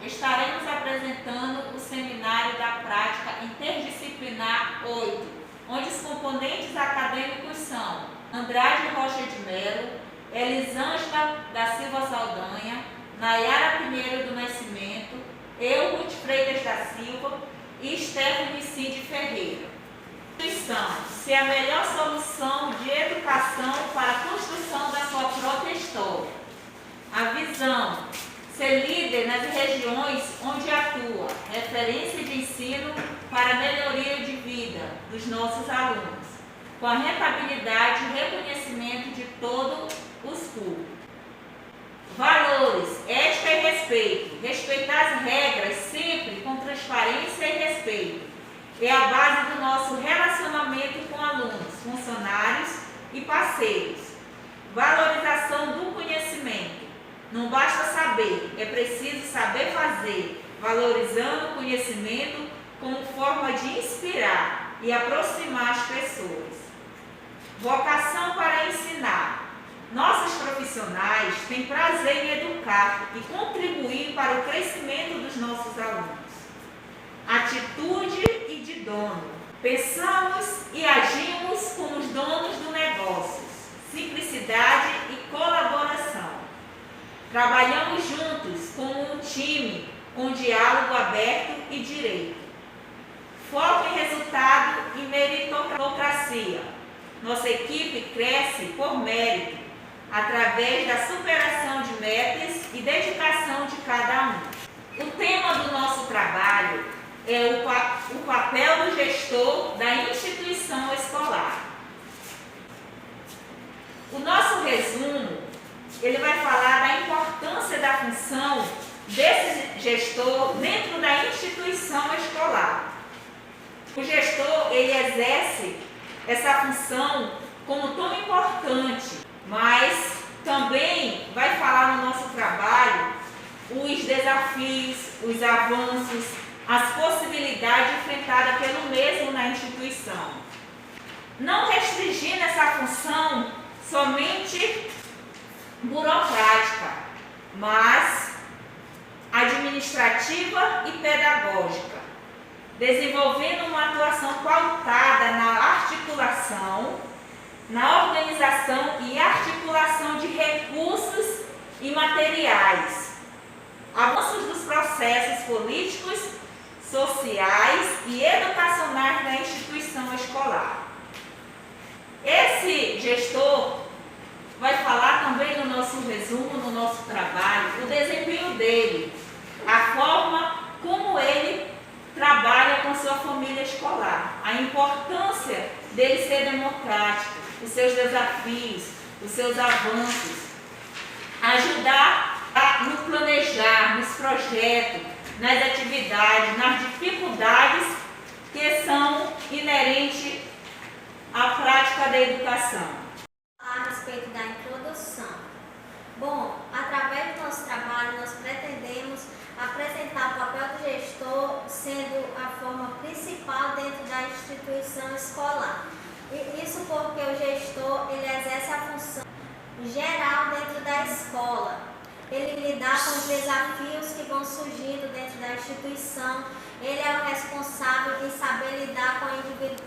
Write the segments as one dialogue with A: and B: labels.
A: estaremos apresentando o seminário da prática interdisciplinar 8, onde os componentes acadêmicos são Andrade Rocha de Melo, Elisângela da Silva Saldanha, Nayara Pinheiro do Nascimento, eu, Ruth Freitas da Silva e Stephanie Cid Ferreira. Se a melhor solução de educação para a construção da sua própria história. A visão, ser líder nas regiões onde atua, referência de ensino para a melhoria de vida dos nossos alunos, com a rentabilidade e reconhecimento de todos os públicos. Valores, ética e respeito. Respeitar as regras sempre com transparência e respeito. É a base do nosso relacionamento com alunos, funcionários e parceiros. Valorização do conhecimento. Não basta saber, é preciso saber fazer, valorizando o conhecimento como forma de inspirar e aproximar as pessoas. Vocação para ensinar. Nossos profissionais têm prazer em educar e contribuir para o crescimento dos nossos alunos. Atitude e de dono. Pensamos e agimos como os donos do negócio. Simplicidade e colaboração. Trabalhamos juntos como um time, com diálogo aberto e direito. Foco em resultado e meritocracia. Nossa equipe cresce por mérito, através da superação de metas e dedicação de cada um. O tema do nosso trabalho é o papel do gestor da instituição escolar. O nosso resumo, ele vai falar da importância da função desse gestor dentro da instituição escolar. O gestor, ele exerce essa função como tão importante, mas também vai falar no nosso trabalho os desafios, os avanços, as possibilidades enfrentadas pelo mesmo na instituição. Não restringindo essa função somente burocrática, mas administrativa e pedagógica, desenvolvendo uma atuação pautada na articulação, na organização e articulação de recursos e materiais, avanços dos processos políticos, sociais e educacionais da instituição escolar. Esse gestor vai falar também no nosso resumo, no nosso trabalho, o desempenho dele, a forma como ele trabalha com sua família escolar, a importância dele ser democrático, os seus desafios, os seus avanços, ajudar no planejar, nos projetos, nas atividades, nas dificuldades que são inerentes à prática da educação.
B: A respeito da introdução. Bom, através do nosso trabalho, nós pretendemos apresentar o papel do gestor sendo a forma principal dentro da instituição escolar. E isso porque o gestor, ele exerce a função geral dentro da escola. Ele lidar com os desafios que vão surgindo dentro da instituição. Ele é o responsável em saber lidar com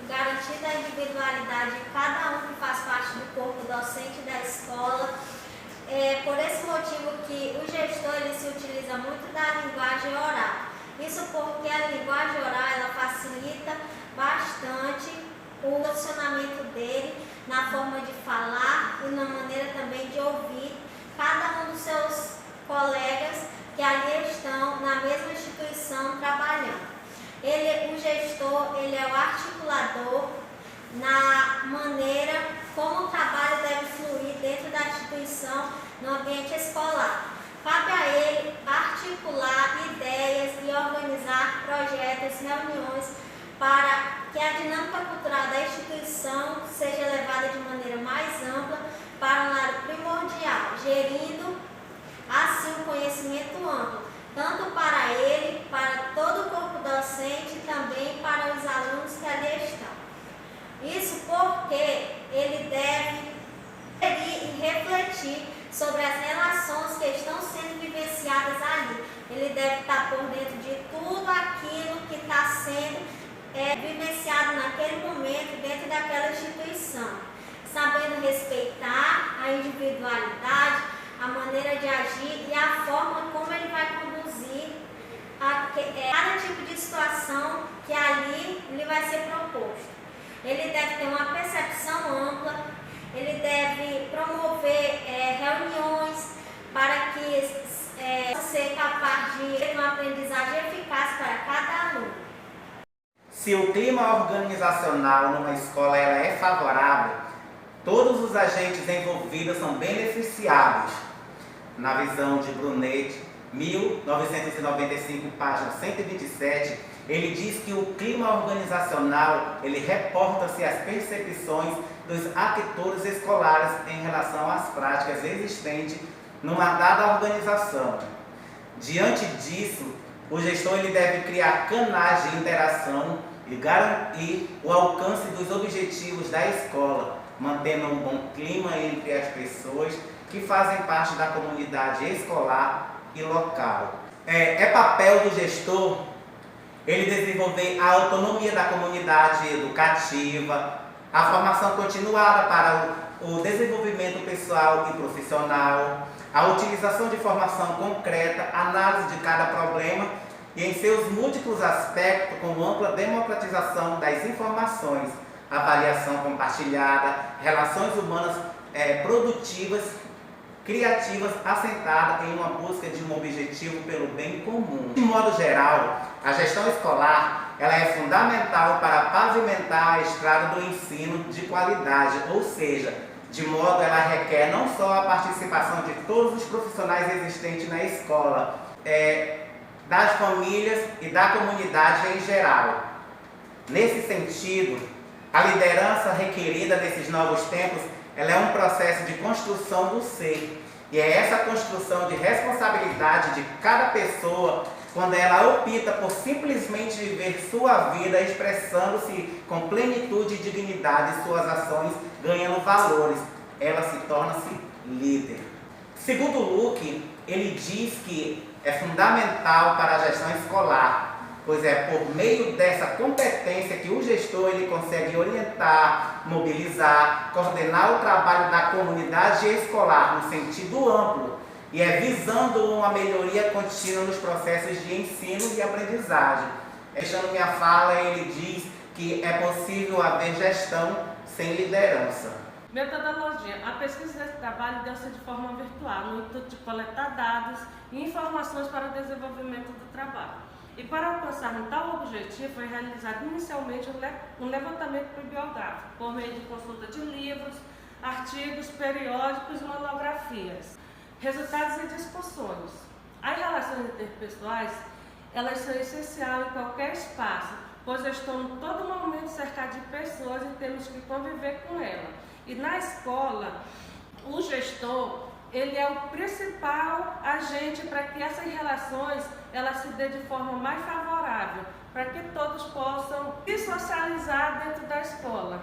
B: garantir a individualidade de cada um que faz parte do corpo docente da escola. É por esse motivo que o gestor ele se utiliza muito da linguagem oral. Isso porque a linguagem oral ela facilita bastante o posicionamento dele na forma de falar e na maneira também de ouvir cada um dos seus colegas que ali estão na mesma instituição trabalhando. O gestor, ele é o articulador na maneira como o trabalho deve fluir dentro da instituição no ambiente escolar. Cabe a ele articular ideias e organizar projetos, reuniões para que a dinâmica cultural da instituição seja levada de maneira mais ampla para um lado primordial, gerindo assim o conhecimento amplo, tanto para ele, para todo o corpo docente e também para os alunos que ali estão. Isso porque ele deve refletir sobre as relações que estão sendo vivenciadas ali. Ele deve estar vivenciado naquele momento dentro daquela instituição, sabendo respeitar a individualidade, a maneira de agir e a forma como ele vai conduzir cada tipo de situação que ali lhe vai ser proposto. Ele deve ter uma percepção ampla, ele deve promover reuniões para que ser capaz de ter uma aprendizagem eficaz para cada aluno.
C: Se o clima organizacional numa escola é favorável, todos os agentes envolvidos são beneficiados. Na visão de Brunet, 1995, página 127, ele diz que o clima organizacional, ele reporta-se às percepções dos atores escolares em relação às práticas existentes numa dada organização. Diante disso, o gestor ele deve criar canais de interação e garantir o alcance dos objetivos da escola, mantendo um bom clima entre as pessoas que fazem parte da comunidade escolar e local. É papel do gestor ele desenvolver a autonomia da comunidade educativa, a formação continuada para o desenvolvimento pessoal e profissional, a utilização de informação concreta, análise de cada problema e em seus múltiplos aspectos, com ampla democratização das informações, avaliação compartilhada, relações humanas produtivas, criativas, assentadas em uma busca de um objetivo pelo bem comum. De modo geral, a gestão escolar ela é fundamental para pavimentar a estrada do ensino de qualidade, ou seja, de modo ela requer não só a participação de todos os profissionais existentes na escola, das famílias e da comunidade em geral. Nesse sentido, a liderança requerida nesses novos tempos ela é um processo de construção do ser. E é essa construção de responsabilidade de cada pessoa quando ela opta por simplesmente viver sua vida expressando-se com plenitude e dignidade, suas ações ganhando valores. Ela se torna-se líder. Segundo Luke, ele diz que é fundamental para a gestão escolar, pois é por meio dessa competência que o gestor ele consegue orientar, mobilizar, coordenar o trabalho da comunidade escolar no sentido amplo e visando uma melhoria contínua nos processos de ensino e aprendizagem. Fechando minha fala, ele diz que é possível haver gestão sem liderança.
D: Metodologia. A pesquisa desse trabalho deve ser de forma virtual, no intuito de coletar dados e informações para o desenvolvimento do trabalho. E para alcançar tal objetivo, foi realizado inicialmente um levantamento bibliográfico, por meio de consulta de livros, artigos, periódicos e monografias, resultados e discussões. As relações interpessoais, elas são essenciais em qualquer espaço, pois estão em todo momento cercados de pessoas e temos que conviver com elas. E na escola, o gestor, ele é o principal agente para que essas relações elas se dê de forma mais favorável, para que todos possam se socializar dentro da escola.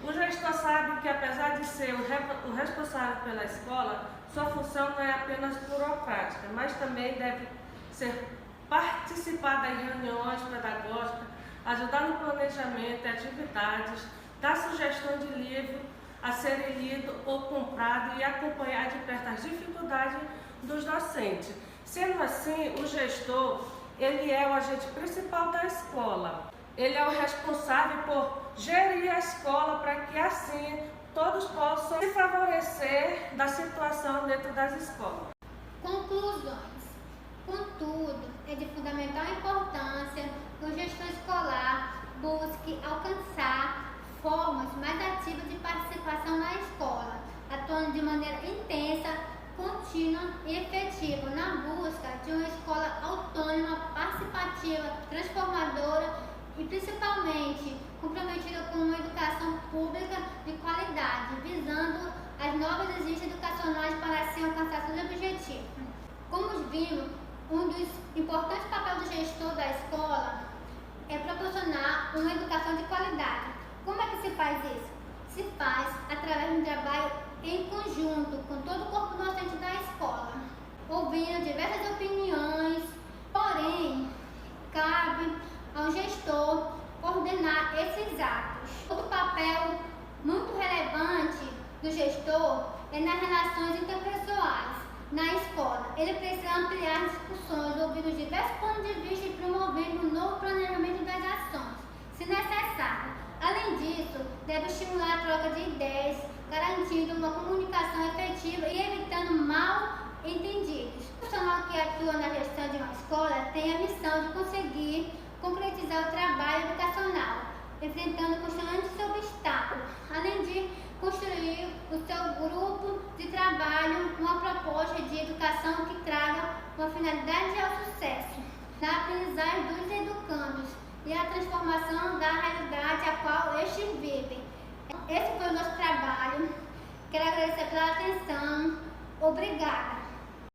D: O gestor sabe que, apesar de ser o responsável pela escola, sua função não é apenas burocrática, mas também deve ser participar das reuniões pedagógicas, ajudar no planejamento e atividades, dar sugestão de livro a serem lido ou comprado e acompanhar de perto as dificuldades dos docentes. Sendo assim, o gestor, ele é o agente principal da escola. Ele é o responsável por gerir a escola para que assim todos possam se favorecer da situação dentro das escolas.
E: Conclusões. Contudo, é de fundamental importância que o gestor escolar busque alcançar formas mais ativas de participação na escola, atuando de maneira intensa, contínua e efetiva na busca de uma escola autônoma, participativa, transformadora e principalmente comprometida com uma educação pública de qualidade, visando as novas exigências educacionais para assim alcançar seus objetivos. Como vimos, um dos importantes papéis do gestor da escola é proporcionar uma educação de qualidade. Como é que se faz isso? Se faz através de um trabalho em conjunto com todo o corpo docente da escola, ouvindo diversas opiniões, porém, cabe ao gestor ouvindo os diversos pontos de vista e promovendo um novo planejamento das ações, se necessário. Além disso, deve estimular a troca de ideias, garantindo uma comunicação efetiva e evitando mal-entendidos. O profissional que atua na gestão de uma escola tem a missão de conseguir concretizar o trabalho educacional, enfrentando constantes obstáculos, além de construir o seu grupo de trabalho com uma proposta de educação que traga uma finalidade ao sucesso, na aprendizagem dos educandos e a transformação da realidade a qual estes vivem. Esse foi o nosso trabalho. Quero agradecer pela atenção. Obrigada.